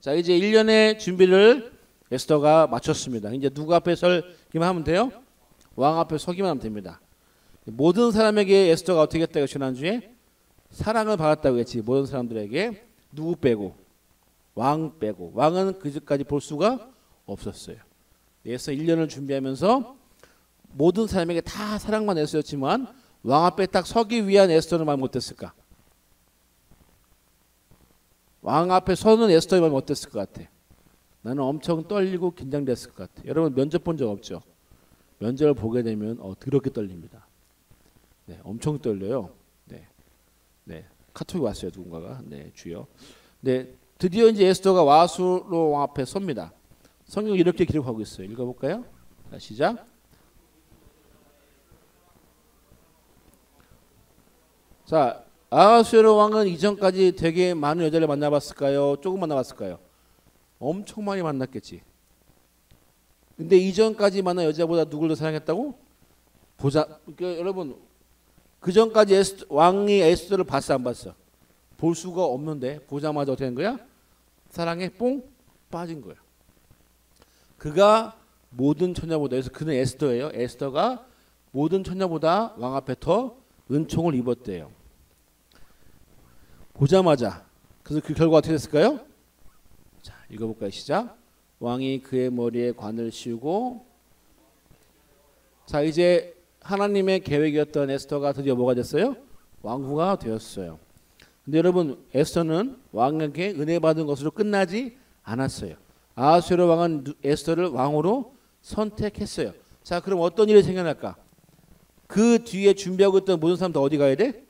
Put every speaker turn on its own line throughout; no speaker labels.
자, 이제 1년의 준비를 에스더가 마쳤습니다. 이제 누구 앞에 서기만 하면 돼요? 왕 앞에 서기만 하면 됩니다. 모든 사람에게 에스더가 어떻게 했다고 지난주에? 사랑을 받았다고 했지. 모든 사람들에게. 누구 빼고? 왕 빼고. 왕은 그전까지 볼 수가 없었어요. 에스더 1년을 준비하면서 모든 사람에게 다 사랑만 에스더였지만 왕 앞에 딱 서기 위한 에스더는 마음이 어땠을까? 왕 앞에 서는 에스더의 마음이 어땠을 것 같아? 나는 엄청 떨리고 긴장됐을 것 같아. 여러분 면접 본 적 없죠? 면접을 보게 되면 더럽게 떨립니다. 네, 엄청 떨려요. 네, 네, 카톡이 왔어요 누군가가. 네, 주여. 네, 드디어 이제 에스더가 와수로 왕 앞에 섭니다. 성경 이렇게 기록하고 있어요. 읽어볼까요? 자, 시작. 자, 아하수에로 왕은 이전까지 되게 많은 여자를 만나봤을까요? 조금 만나봤을까요? 엄청 많이 만났겠지. 근데 이전까지 만난 여자보다 누굴 더 사랑했다고? 그러니까 여러분 그 전까지 왕이 에스더를 봤어 안 봤어? 볼 수가 없는데 보자마자 어떻게 된 거야? 사랑에 뽕 빠진 거야. 그가 모든 처녀보다, 그래서 그는 에스더예요. 에스더가 모든 처녀보다 왕 앞에 더 은총을 입었대요. 보자마자. 그래서 그 결과 어떻게 됐을까요? 자, 읽어볼까요? 시작. 왕이 그의 머리에 관을 씌우고, 자, 이제 하나님의 계획이었던 에스더가 드디어 뭐가 됐어요? 왕후가 되었어요. 근데 여러분 에스더는 왕에게 은혜 받은 것으로 끝나지 않았어요. 아하수에로 왕은 에스더를 왕으로 선택했어요. 자, 그럼 어떤 일이 생겨날까? 그 뒤에 준비하고 있던 모든 사람들 어디 가야 돼?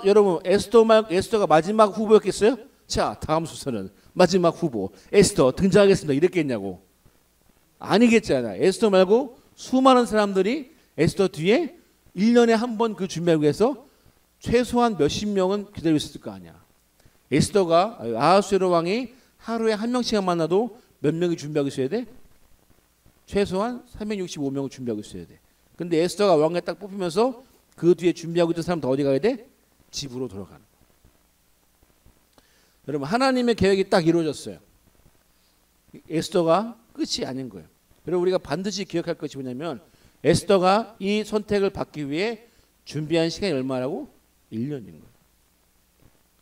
여러분 에스더가 마지막 후보였겠어요? 자, 다음 순서는 마지막 후보 에스더 등장하겠습니다 이랬겠냐고. 아니겠잖아. 에스더 말고 수많은 사람들이 에스더 뒤에 1년에 한 번 그 준비하기 위해서 최소한 몇십 명은 기다리고 있을 거 아니야. 에스더가 아하수에로 왕이 하루에 한 명씩만 만나도 몇 명이 준비하고 있어야 돼? 최소한 365명을 준비하고 있어야 돼. 근데 에스더가 왕에 딱 뽑히면서 그 뒤에 준비하고 있던 사람 다 어디 가야 돼? 집으로 돌아가는. 여러분 하나님의 계획이 딱 이루어졌어요. 에스더가 끝이 아닌 거예요. 여러분 우리가 반드시 기억할 것이 뭐냐면 에스더가 이 선택을 받기 위해 준비한 시간이 얼마라고? 1년인 거예요.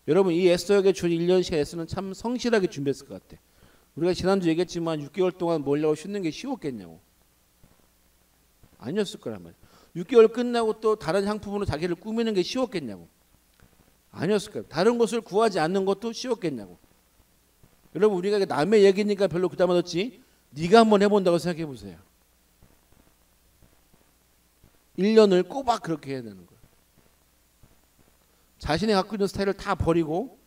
여러분 이 에스더에게 준 1년 시간 에스더는 참 성실하게 준비했을 것 같아. 우리가 지난주 얘기했지만 6개월 동안 몰려고 쉬는 게 쉬웠겠냐고. 아니었을 거란 말이야. 6개월 끝나고 또 다른 향품으로 자기를 꾸미는 게 쉬웠겠냐고. 아니었을 거예요. 다른 것을 구하지 않는 것도 쉬웠겠냐고. 여러분 우리가 남의 얘기니까 별로 부담 안 없지. 네가 한번 해본다고 생각해 보세요. 1년을 꼬박 그렇게 해야 되는 거예요. 자신이 갖고 있는 스타일을 다 버리고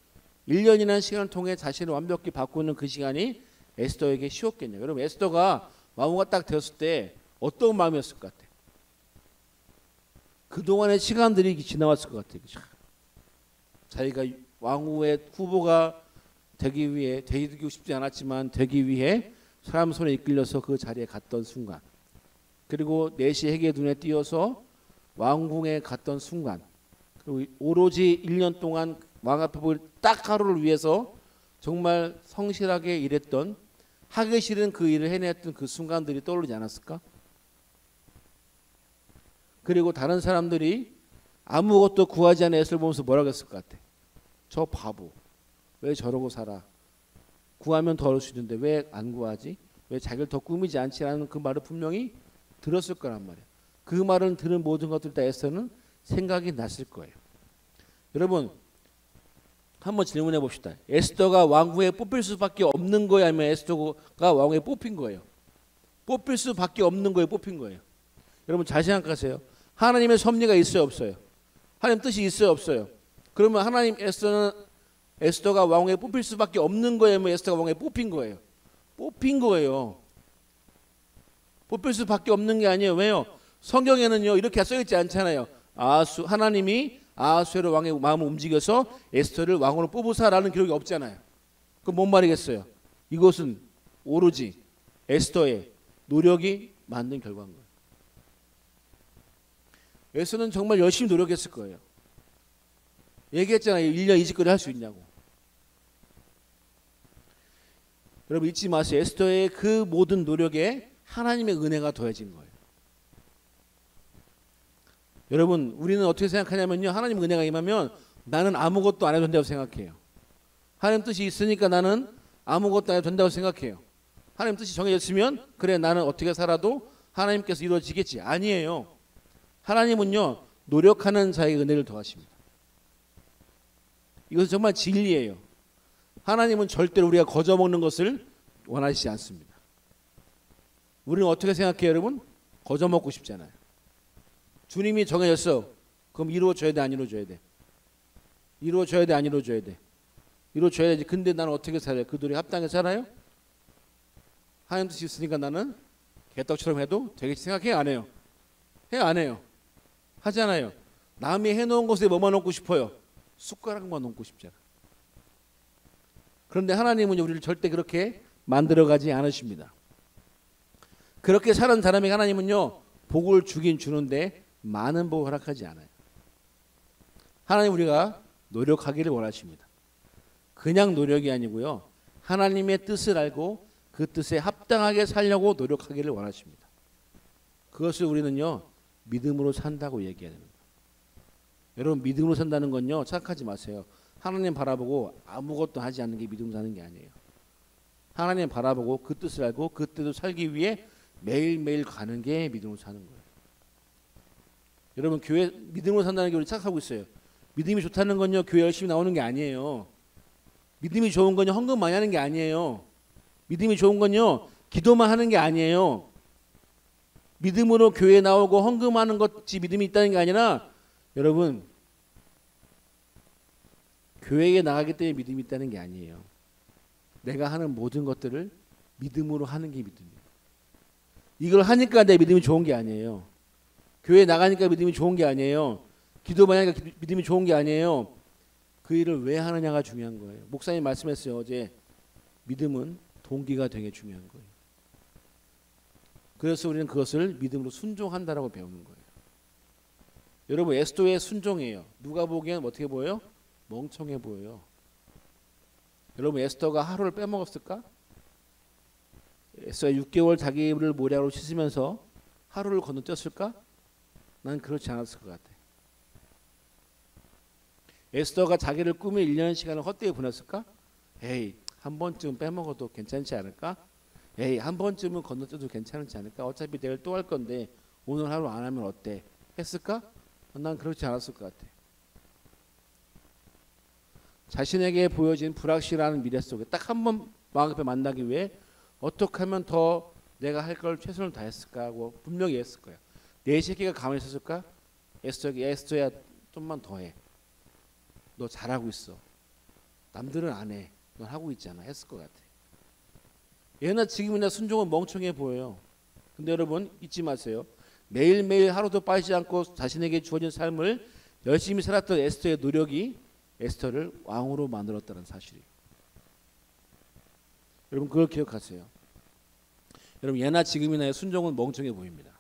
1년이라는 시간을 통해 자신을 완벽히 바꾸는 그 시간이 에스더에게 쉬웠겠냐. 여러분 에스더가 왕후가 딱 되었을 때 어떤 마음이었을 것 같아? 그동안의 시간들이 지나왔을 것 같아. 자기가 왕후의 후보가 되기 위해, 되기 싶지 않았지만 되기 위해 사람 손에 이끌려서 그 자리에 갔던 순간, 그리고 내시 해계 눈에 띄어서 왕궁에 갔던 순간, 그리고 오로지 1년 동안 왕 앞에 보일 딱 하루를 위해서 정말 성실하게 일했던, 하기 싫은 그 일을 해냈던 그 순간들이 떠오르지 않았을까? 그리고 다른 사람들이 아무것도 구하지 않은 에스더를 보면서 뭐라고 했을 것 같아? 저 바보, 왜 저러고 살아? 구하면 더 얻을 수 있는데 왜 안 구하지? 왜 자기를 더 꾸미지 않지라는 그 말을 분명히 들었을 거란 말이야. 그 말을 들은 모든 것들 다 에스더는 생각이 났을 거예요. 여러분 한번 질문해 봅시다. 에스더가 왕후에 뽑힐 수밖에 없는 거예요? 아니면 에스더가 왕후에 뽑힌 거예요? 뽑힐 수밖에 없는 거예요? 뽑힌 거예요? 여러분 잘 생각하세요. 하나님의 섭리가 있어요? 없어요? 하나님 뜻이 있어요? 없어요? 그러면 하나님 에스더가 왕후에 뽑힐 수밖에 없는 거예요? 아니면 에스더가 왕후에 뽑힌 거예요? 뽑힌 거예요. 뽑힐 수밖에 없는 게 아니에요. 왜요? 성경에는요 이렇게 써있지 않잖아요. 하나님이 아하수에로 왕의 마음을 움직여서 에스더를 왕으로 뽑으사라는 기록이 없잖아요. 그럼 뭔 말이겠어요? 이것은 오로지 에스더의 노력이 만든 결과인 거예요. 에스더는 정말 열심히 노력했을 거예요. 얘기했잖아요. 1년 이직거리 할 수 있냐고. 여러분 잊지 마세요. 에스더의 그 모든 노력에 하나님의 은혜가 더해진 거예요. 여러분 우리는 어떻게 생각하냐면요. 하나님 은혜가 임하면 나는 아무것도 안 해도 된다고 생각해요. 하나님 뜻이 있으니까 나는 아무것도 안 해도 된다고 생각해요. 하나님 뜻이 정해졌으면 그래 나는 어떻게 살아도 하나님께서 이루어지겠지. 아니에요. 하나님은요. 노력하는 자에게 은혜를 더하십니다. 이것은 정말 진리예요. 하나님은 절대로 우리가 거저먹는 것을 원하시지 않습니다. 우리는 어떻게 생각해요 여러분? 거저먹고 싶잖아요. 주님이 정해졌어. 그럼 이루어져야 돼 안 이루어져야 돼? 이루어져야 돼 안 이루어져야 돼? 이루어져야지. 근데 나는 어떻게 살아요? 그 노력에 합당해 살아요? 하나님 뜻이 있으니까 나는 개떡처럼 해도 되겠지 생각해요 안 해요? 해요 안 해요? 하잖아요. 남이 해놓은 것에 뭐만 놓고 싶어요? 숟가락만 놓고 싶잖아. 그런데 하나님은 우리를 절대 그렇게 만들어가지 않으십니다. 그렇게 사는 사람에게 하나님은요 복을 주긴 주는데 많은 복을 허락하지 않아요. 하나님 우리가 노력하기를 원하십니다. 그냥 노력이 아니고요 하나님의 뜻을 알고 그 뜻에 합당하게 살려고 노력하기를 원하십니다. 그것을 우리는요 믿음으로 산다고 얘기해야 됩니다. 여러분 믿음으로 산다는 건요 착각하지 마세요. 하나님 바라보고 아무것도 하지 않는 게 믿음으로 사는 게 아니에요. 하나님 바라보고 그 뜻을 알고 그 뜻을 살기 위해 매일매일 가는 게 믿음으로 사는 거예요. 여러분 교회 믿음으로 산다는 게 우리 착각하고 있어요. 믿음이 좋다는 건요 교회 열심히 나오는 게 아니에요. 믿음이 좋은 건요 헌금 많이 하는 게 아니에요. 믿음이 좋은 건요 기도만 하는 게 아니에요. 믿음으로 교회에 나오고 헌금하는 것이 믿음이 있다는 게 아니라 여러분 교회에 나가기 때문에 믿음이 있다는 게 아니에요. 내가 하는 모든 것들을 믿음으로 하는 게 믿음이에요. 이걸 하니까 내 믿음이 좋은 게 아니에요. 교회에 나가니까 믿음이 좋은 게 아니에요. 기도만 하니까 믿음이 좋은 게 아니에요. 그 일을 왜 하느냐가 중요한 거예요. 목사님 말씀했어요. 어제 믿음은 동기가 되게 중요한 거예요. 그래서 우리는 그것을 믿음으로 순종한다라고 배우는 거예요. 여러분 에스더의 순종이에요. 누가 보기엔 어떻게 보여요? 멍청해 보여요. 여러분 에스더가 하루를 빼먹었을까? 에스더가 6개월 자기 입을 모략으로 씻으면서 하루를 건너뛰었을까? 난 그렇지 않았을 것 같아. 에스더가 자기를 꾸밀 1년 시간을 헛되이 보냈을까? 에이 한 번쯤 빼먹어도 괜찮지 않을까? 에이 한 번쯤은 건너뛰어도 괜찮지 않을까? 어차피 내일 또 할 건데 오늘 하루 안 하면 어때? 했을까? 난 그렇지 않았을 것 같아. 자신에게 보여진 불확실한 미래 속에 딱 한 번 마음 앞에 만나기 위해 어떻게 하면 더 내가 할 걸 최선을 다했을까 하고 분명히 했을 거야. 내 새끼가 가만히 있었을까? 에스더야 좀만 더 해. 너 잘하고 있어. 남들은 안 해. 넌 하고 있잖아. 했을 것 같아. 예나 지금이나 순종은 멍청해 보여요. 근데 여러분 잊지 마세요. 매일매일 하루도 빠지지 않고 자신에게 주어진 삶을 열심히 살았던 에스더의 노력이 에스더를 왕으로 만들었다는 사실이에요. 여러분 그걸 기억하세요. 여러분 예나 지금이나의 순종은 멍청해 보입니다.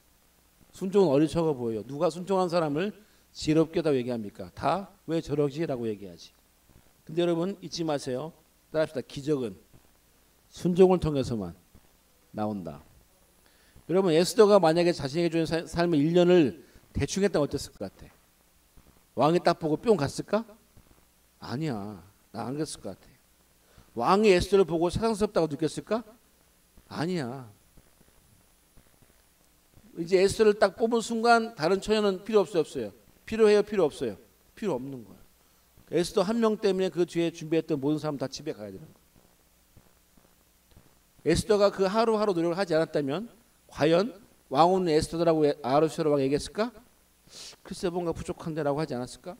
순종은 어리석어 보여요. 누가 순종한 사람을 지혜롭게다 얘기합니까? 다 왜 저러지? 라고 얘기하지. 근데 여러분 잊지 마세요. 따라합시다. 기적은 순종을 통해서만 나온다. 여러분 에스더가 만약에 자신에게 주는 삶의 1년을 대충 했다면 어땠을 것 같아? 왕이 딱 보고 뿅 갔을까? 아니야. 나 안 그랬을 것 같아. 왕이 에스더를 보고 사랑스럽다고 느꼈을까? 아니야. 이제 에스더를 딱 뽑은 순간 다른 처녀는 필요 없어요? 필요해요? 필요 없어요? 필요 없는 거야. 에스더 한 명 때문에 그 뒤에 준비했던 모든 사람 다 집에 가야 되는 거야. 에스더가 그 하루하루 노력을 하지 않았다면 과연 왕은 에스더라고 아하수에로 왕이 얘기했을까? 글쎄 뭔가 부족한데라고 하지 않았을까?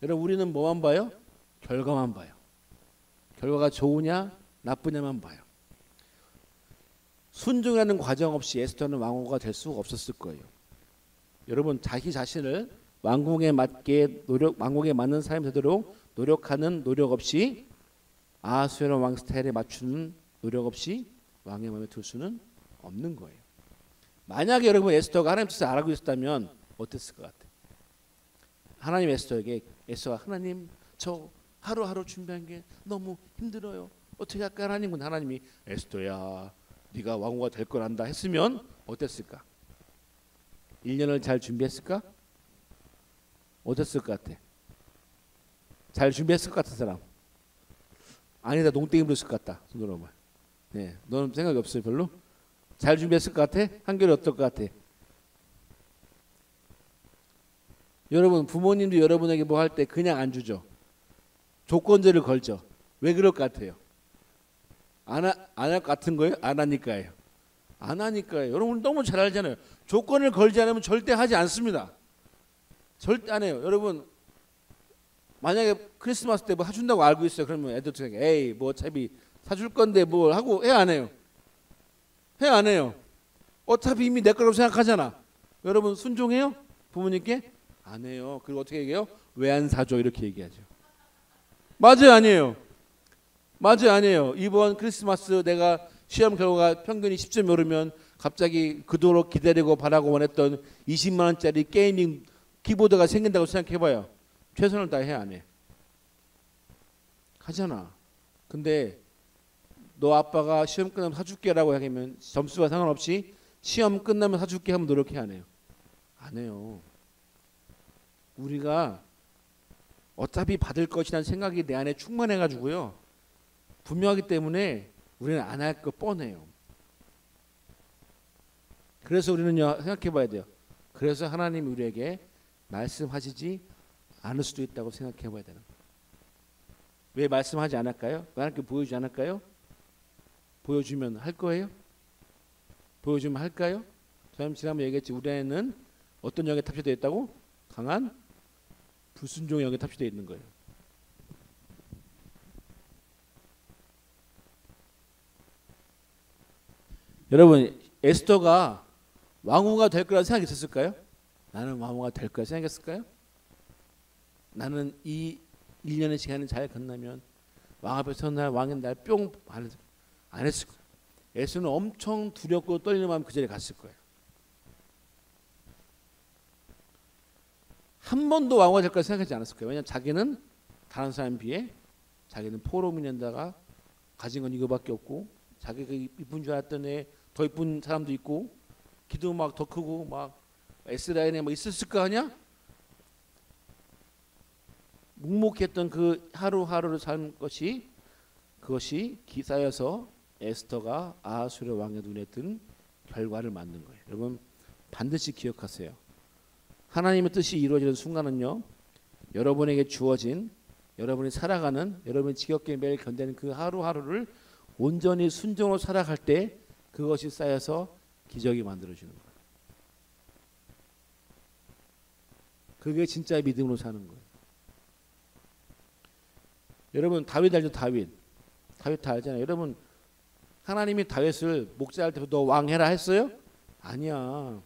여러분 우리는 뭐만 봐요? 결과만 봐요. 결과가 좋으냐 나쁘냐만 봐요. 순종하는 과정 없이 에스더는 왕후가 될 수가 없었을 거예요. 여러분 자기 자신을 왕궁에 맞게 왕궁에 맞는 삶이 되도록 노력하는 노력 없이 아하수에로 왕 스타일에 맞추는 노력 없이 왕의 마음에 들 수는 없는 거예요. 만약에 여러분 에스더가 하나님 뜻을 알고 있었다면 어땠을 것 같아요? 하나님 에스더에게 에스더가 하나님 저 하루하루 준비한 게 너무 힘들어요. 어떻게 할까 하나님은 하나님이 에스더야 네가 왕후가 될 거란다 했으면 어땠을까? 1년을 잘 준비했을까? 어땠을 것 같아? 잘 준비했을 것 같은 사람? 아니다 농땡이 부렸을 것 같다. 손 들어봐. 네, 너는 생각이 없어요 별로? 잘 준비했을 것 같아? 한결이 어떨 것 같아? 여러분 부모님도 여러분에게 뭐 할 때 그냥 안 주죠. 조건제를 걸죠. 왜 그럴 것 같아요? 안 할 것 같은 거예요? 안 하니까요. 안 하니까요. 여러분 너무 잘 알잖아요. 조건을 걸지 않으면 절대 하지 않습니다. 절대 안 해요. 여러분 만약에 크리스마스 때 뭐 사준다고 알고 있어요. 그러면 애들한테 에이 뭐 어차피 사줄 건데 뭘 하고 해 안 해요? 해 안 해요? 어차피 이미 내 거라고 생각하잖아. 여러분 순종해요? 부모님께? 안 해요. 그리고 어떻게 얘기해요? 왜 안 사줘? 이렇게 얘기하죠. 맞아요 아니에요? 맞아요 아니에요? 이번 크리스마스 내가 시험 결과가 평균이 10점이 오르면 갑자기 그토록 기다리고 바라고 원했던 20만 원짜리 게이밍 키보드가 생긴다고 생각해봐요. 최선을 다해 안 해? 하잖아. 근데 너 아빠가 시험 끝나면 사줄게라고 하면 점수와 상관없이 시험 끝나면 사줄게 하면 노력해 안 해요? 안 해요. 우리가 어차피 받을 것이라는 생각이 내 안에 충만해가지고요. 분명하기 때문에 우리는 안 할 거 뻔해요. 그래서 우리는요 생각해봐야 돼요. 그래서 하나님이 우리에게 말씀하시지 않을 수도 있다고 생각해봐야 되는 거예요. 왜 말씀하지 않을까요? 왜 하나님께 보여주지 않을까요? 보여주면 할 거예요? 보여주면 할까요? 저는 지난번에 얘기했지 우리 안에는 어떤 영에 탑재되어 있다고? 강한 불순종의 영에 탑재되어 있는 거예요. 여러분 에스더가 왕후가 될 거라 생각이 있었을까요? 나는 왕후가 될 거라 생각했을까요? 나는 이 1년의 시간을 잘 건너면 왕 앞에서 날 왕의 날 뿅 안 했을 거예요. 에스더는 엄청 두렵고 떨리는 마음 그 자리에 갔을 거예요. 한 번도 왕후가 될 거라 생각하지 않았을 거예요. 왜냐하면 자기는 다른 사람에 비해 자기는 포로민에다가 가진 건 이거밖에 없고 자기가 이쁜 줄 알았던 애 더 이쁜 사람도 있고 기도 막 더 크고 막 S라인에 막 있었을 거 아니야? 묵묵했던 그 하루하루를 산 것이 그것이 기사여서 에스더가 아하수르 왕의 눈에 든 결과를 만든 거예요. 여러분 반드시 기억하세요. 하나님의 뜻이 이루어지는 순간은요. 여러분에게 주어진 여러분이 살아가는 여러분이 지겹게 매일 견디는 그 하루하루를 온전히 순종으로 살아갈 때 그것이 쌓여서 기적이 만들어지는 거예요. 그게 진짜 믿음으로 사는 거예요. 여러분 다윗 알죠? 다윗 다 알잖아요. 여러분 하나님이 다윗을 목자할 때 너 왕해라 했어요? 아니야.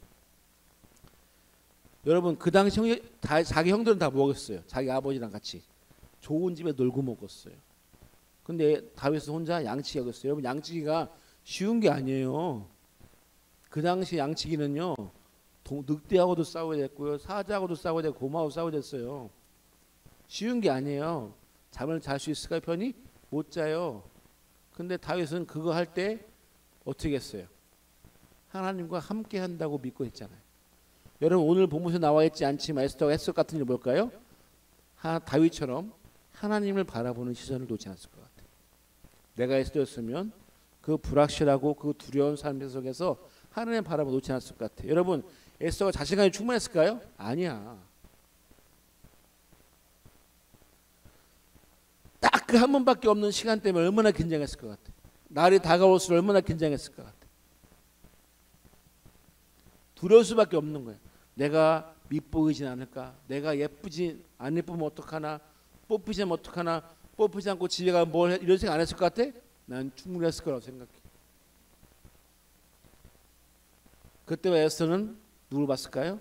여러분 그 당시 자기 형들은 다 먹었어요. 자기 아버지랑 같이 좋은 집에 놀고 먹었어요. 근데 다윗은 혼자 양치기 하고 있어요. 여러분 양치기가 쉬운 게 아니에요. 그 당시 양치기는요 늑대하고도 싸워야 됐고요 사자하고도 싸워야 되고 고마하고 싸워야 됐어요. 쉬운 게 아니에요. 잠을 잘 수 있을까요? 편히? 못 자요. 근데 다윗은 그거 할 때 어떻게 했어요? 하나님과 함께 한다고 믿고 했잖아요. 여러분 오늘 본문에 나와 있지 않지만 에스더가 했을 것 같은 일 뭘까요? 다윗처럼 하나님을 바라보는 시선을 놓지 않았을 것 같아요. 내가 에스더였으면 그 불확실하고 그 두려운 삶 속에서 하나님을 바라보고 놓지 않았을 것 같아요. 여러분 에스더가 자신감이 충만했을까요? 아니야. 딱 그 한 번밖에 없는 시간 때문에 얼마나 긴장했을 것 같아요. 날이 다가올수록 얼마나 긴장했을 것 같아요. 두려울 수밖에 없는 거예요. 내가 밉보이진 않을까? 내가 예쁘지 안 예쁘면 어떡하나? 뽑히지 않으면 어떡하나? 뽑히지 않고 집에 가면 뭘 해? 이런 생각 안 했을 것 같아? 난 충분히 했을 거라고 생각해. 그때 에스더는 누굴 봤을까요?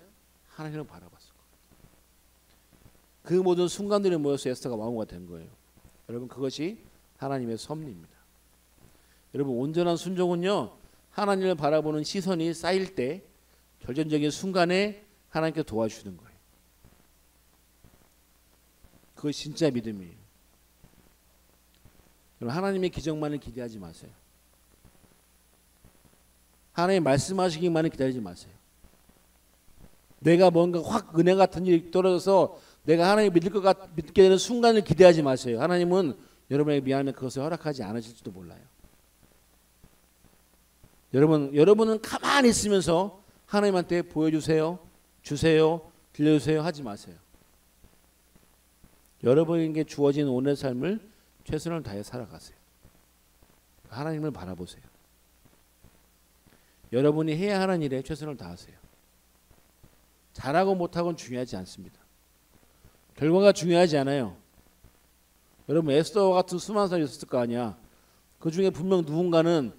하나님을 바라봤을 거예요. 그 모든 순간들이 모여서 에스더가 왕후가 된 거예요. 여러분 그것이 하나님의 섭리입니다. 여러분 온전한 순종은요 하나님을 바라보는 시선이 쌓일 때 결정적인 순간에 하나님께 도와주는 거예요. 그것이 진짜 믿음이에요. 그럼 하나님의 기적만을 기대하지 마세요. 하나님 말씀하시기만을 기다리지 마세요. 내가 뭔가 확 은혜 같은 일이 떨어져서 내가 하나님 믿게 되는 순간을 기대하지 마세요. 하나님은 여러분에게 미안하면 그것을 허락하지 않으실지도 몰라요. 여러분은 가만히 있으면서 하나님한테 보여주세요, 주세요, 들려주세요 하지 마세요. 여러분에게 주어진 오늘의 삶을 최선을 다해 살아가세요. 하나님을 바라보세요. 여러분이 해야 하는 일에 최선을 다하세요. 잘하고 못하고는 중요하지 않습니다. 결과가 중요하지 않아요. 여러분 에스더와 같은 수많은 사람이 있었을 거 아니야. 그 중에 분명 누군가는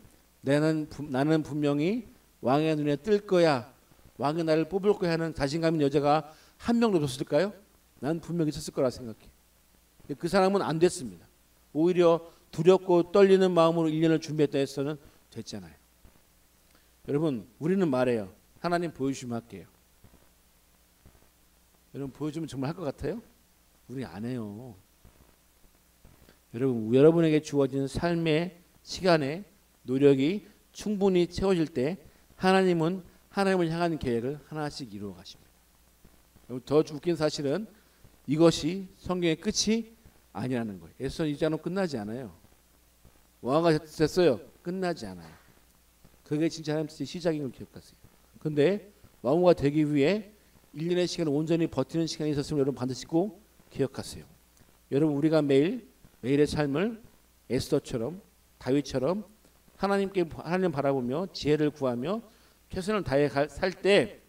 나는 분명히 왕의 눈에 뜰 거야. 왕이 나를 뽑을 거야 하는 자신감 있는 여자가 한 명도 없었을까요? 난 분명히 있었을 거라 생각해. 그 사람은 안 됐습니다. 오히려 두렵고 떨리는 마음으로 1년을 준비했다 해서는 됐잖아요. 여러분 우리는 말해요. 하나님 보여주시면 할게요. 여러분 보여주면 정말 할 것 같아요? 우리 안 해요. 여러분에게 주어진 삶의 시간에 노력이 충분히 채워질 때 하나님은 하나님을 향한 계획을 하나씩 이루어 가십니다. 더 웃긴 사실은 이것이 성경의 끝이 아니라는 거예요. 에스더 2장은 끝나지 않아요. 왕가 됐어요. 끝나지 않아요. 그게 진짜 하나님 뜻의 시작인 걸 기억하세요. 근데 왕후가 되기 위해 1년의 시간을 온전히 버티는 시간이 있었으면 여러분 반드시 꼭 기억하세요. 여러분 우리가 매일의 삶을 에스더처럼 다윗처럼 하나님 바라보며 지혜를 구하며 최선을 다해 살 때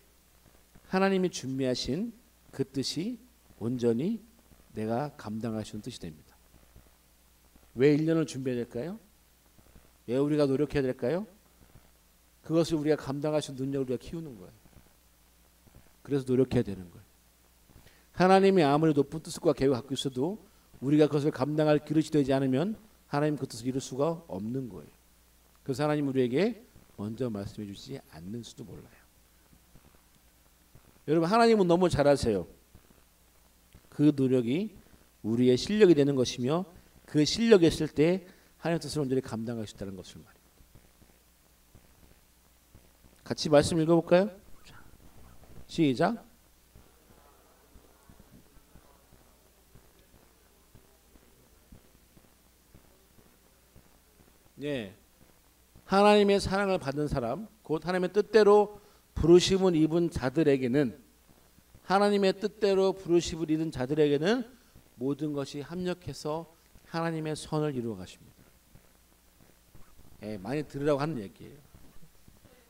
하나님이 준비하신 그 뜻이 온전히 내가 감당할 수 있는 뜻이 됩니다. 왜 1년을 준비해야 될까요? 왜 우리가 노력해야 될까요? 그것을 우리가 감당할 수 있는 능력을 우리가 키우는 거예요. 그래서 노력해야 되는 거예요. 하나님이 아무리 높은 뜻과 계획을 갖고 있어도 우리가 그것을 감당할 그릇이 되지 않으면 하나님 그 뜻을 이룰 수가 없는 거예요. 그래서 하나님 우리에게 먼저 말씀해 주시지 않는 수도 몰라요. 여러분 하나님은 너무 잘하세요. 그 노력이 우리의 실력이 되는 것이며 그 실력이 있을 때 하나님의 뜻을 온전히 감당할 수 있다는 것을 말입니다. 같이 말씀 읽어볼까요? 시작. 네, 하나님의 사랑을 받은 사람, 곧 하나님의 뜻대로 부르심을 입은 자들에게는 하나님의 뜻대로 부르심을 입은 자들에게는 모든 것이 합력해서 하나님의 선을 이루어 가십니다. 많이 들으라고 하는 얘기예요.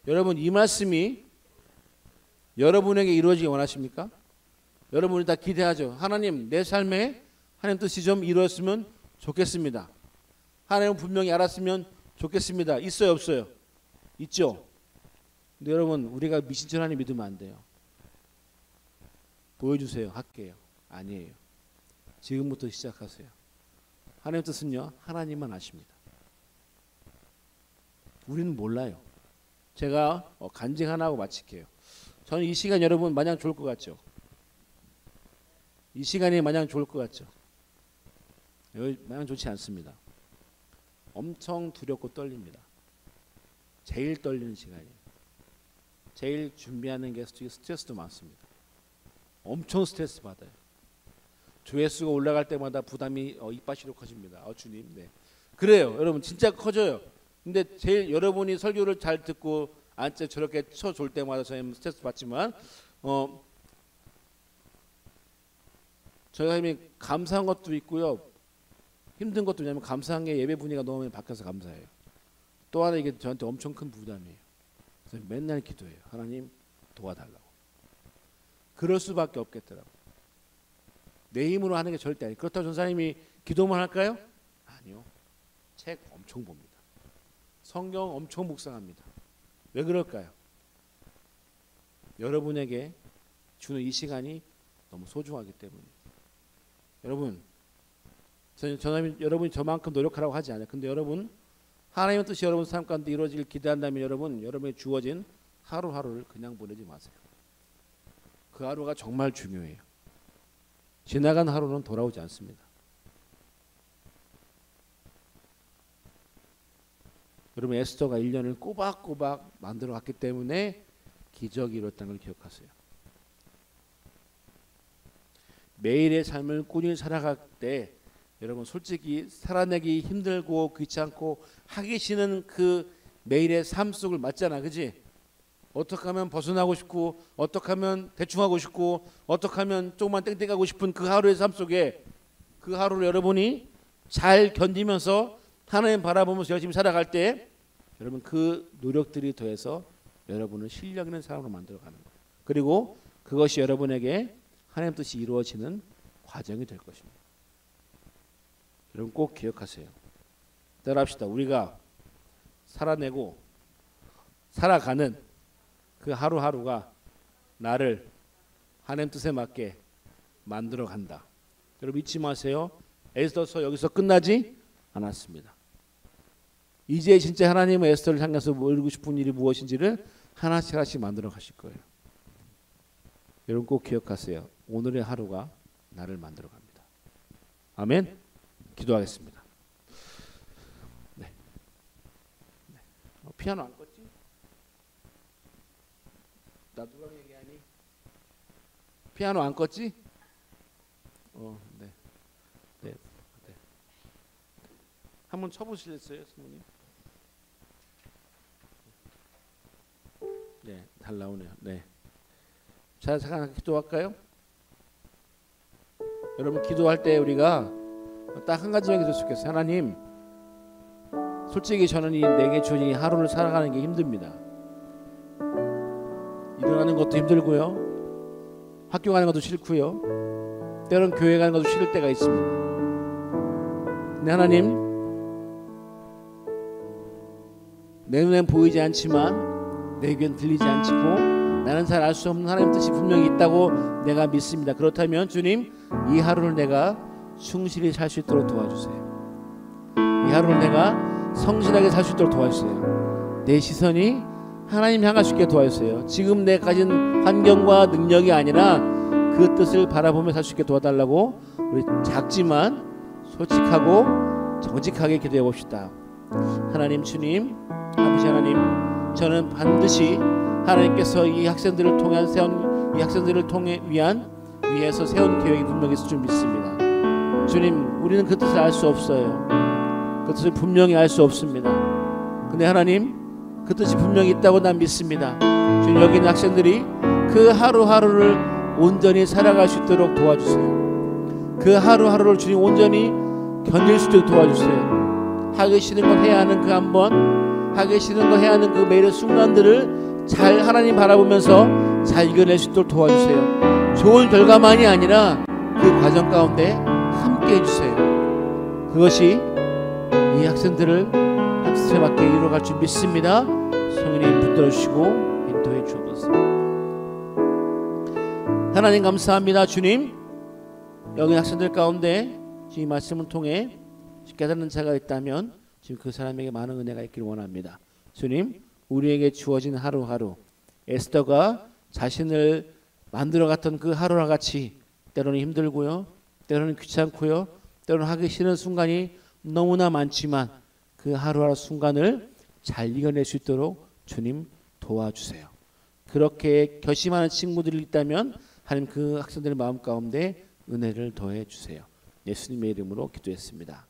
여러분 이 말씀이 여러분에게 이루어지기 원하십니까? 여러분이 다 기대하죠. 하나님 내 삶에 하나님 뜻이 좀 이루어졌으면 좋겠습니다. 하나님은 분명히 알았으면 좋겠습니다. 있어요 없어요? 있죠. 근데 여러분 우리가 미신처럼 하나님 믿으면 안 돼요. 보여주세요. 할게요. 아니에요. 지금부터 시작하세요. 하나님 뜻은요 하나님만 아십니다. 우리는 몰라요. 제가 간증 하나 하고 마칠게요. 저는 이 시간 여러분 마냥 좋을 것 같죠? 이 시간이 마냥 좋을 것 같죠? 마냥 좋지 않습니다. 엄청 두렵고 떨립니다. 제일 떨리는 시간이에요. 제일 준비하는 게 스트레스도 많습니다. 엄청 스트레스 받아요. 조회수가 올라갈 때마다 부담이 이빠시로 커집니다. 주님, 네. 그래요. 여러분 진짜 커져요. 근데 제일 여러분이 설교를 잘 듣고 안째 저렇게 쳐줄 때마다 저희는 스트레스 받지만 저희가 이미 감사한 것도 있고요. 힘든 것도 있냐면 감사한 게 예배 분위기가 너무 많이 바뀌어서 감사해요. 또 하나 이게 저한테 엄청 큰 부담이에요. 그래서 맨날 기도해요. 하나님 도와달라고. 그럴 수밖에 없겠더라고요. 내 힘으로 하는 게 절대 아니에요. 그렇다고 전사님이 기도만 할까요? 아니요. 책 엄청 봅니다. 성경 엄청 묵상합니다. 왜 그럴까요? 여러분에게 주는 이 시간이 너무 소중하기 때문이에요. 여러분, 여러분이 저만큼 노력하라고 하지 않아요. 근데 여러분, 하나님의 뜻이 여러분 삶 가운데 이루어지길 기대한다면 여러분이 주어진 하루하루를 그냥 보내지 마세요. 그 하루가 정말 중요해요. 지나간 하루는 돌아오지 않습니다. 여러분 에스더가 1년을 꼬박꼬박 만들어 갔기 때문에 기적이 이뤘다는 걸 기억하세요. 매일의 삶을 꾸준히 살아갈 때 여러분 솔직히 살아내기 힘들고 귀찮고 하기 싫은 그 매일의 삶 속을 맞잖아, 그지? 어떻게 하면 벗어나고 싶고 어떻게 하면 대충 하고 싶고 어떻게 하면 조금만 땡땡하고 싶은 그 하루의 삶 속에 그 하루를 여러분이 잘 견디면서 하나님 바라보면서 열심히 살아갈 때 여러분 그 노력들이 더해서 여러분을 실력 있는 사람으로 만들어가는 거예요. 그리고 그것이 여러분에게 하나님 뜻이 이루어지는 과정이 될 것입니다. 여러분 꼭 기억하세요. 따라합시다. 우리가 살아내고 살아가는 그 하루하루가 나를 하나님 뜻에 맞게 만들어 간다. 여러분 잊지 마세요. 에스더서 여기서 끝나지 않았습니다. 이제 진짜 하나님은 에스더를 향해서 이루고 싶은 일이 무엇인지를 하나씩 하나씩 만들어 가실 거예요. 여러분 꼭 기억하세요. 오늘의 하루가 나를 만들어 갑니다. 아멘. 기도하겠습니다. 네. 피아노 안 껐지? 나 누가 얘기하니? 피아노 안 껐지? 네. 네. 네. 한번 쳐보시겠어요, 스모님? 네, 잘 나오네요. 네. 자, 잠깐 기도할까요? 여러분 기도할 때 우리가 딱 한 가지만 기도했으면 좋겠어요. 하나님, 솔직히 저는 내게 주어진 이 하루를 살아가는 게 힘듭니다. 일어나는 것도 힘들고요, 학교 가는 것도 싫고요, 때론 교회 가는 것도 싫을 때가 있습니다. 근데 하나님, 내 눈엔 보이지 않지만 내 귀엔 들리지 않고 나는 잘 알 수 없는 하나님 뜻이 분명히 있다고 내가 믿습니다. 그렇다면 주님, 이 하루를 내가 충실히 살 수 있도록 도와주세요. 이 하루를 내가 성실하게 살 수 있도록 도와주세요. 내 시선이 하나님 향할 수 있게 도와주세요. 지금 내가 가진 환경과 능력이 아니라 그 뜻을 바라보며 살 수 있게 도와달라고 우리 작지만 솔직하고 정직하게 기도해 봅시다. 하나님, 주님, 아버지 하나님, 저는 반드시 하나님께서 이 학생들을 위해서 세운 계획이 분명히 있을 줄 믿습니다. 주님, 우리는 그 뜻을 알 수 없어요. 그 뜻을 분명히 알 수 없습니다. 근데 하나님, 그 뜻이 분명히 있다고 난 믿습니다. 주님, 여기 있는 학생들이 그 하루하루를 온전히 살아갈 수 있도록 도와주세요. 그 하루하루를 주님 온전히 견딜 수 있도록 도와주세요. 하기 싫은 건 해야 하는 그 한 번, 하기 싫은 건 해야 하는 그 매일의 순간들을 잘 하나님 바라보면서 잘 이겨낼 수 있도록 도와주세요. 좋은 결과만이 아니라 그 과정 가운데 함께 해주세요. 그것이 이 학생들을 학습에 맞게 이루어갈 줄 믿습니다. 성령님 붙들어 주시고 인도해 주옵소서. 하나님 감사합니다. 주님, 여기 학생들 가운데 이 말씀을 통해 깨닫는 자가 있다면 지금 그 사람에게 많은 은혜가 있기를 원합니다. 주님, 우리에게 주어진 하루하루, 에스더가 자신을 만들어갔던 그 하루와 같이 때로는 힘들고요, 때로는 귀찮고요, 때로는 하기 싫은 순간이 너무나 많지만 그 하루하루 순간을 잘 이겨낼 수 있도록 주님 도와주세요. 그렇게 결심하는 친구들이 있다면 하나님 그 학생들의 마음 가운데 은혜를 더해 주세요. 예수님의 이름으로 기도했습니다.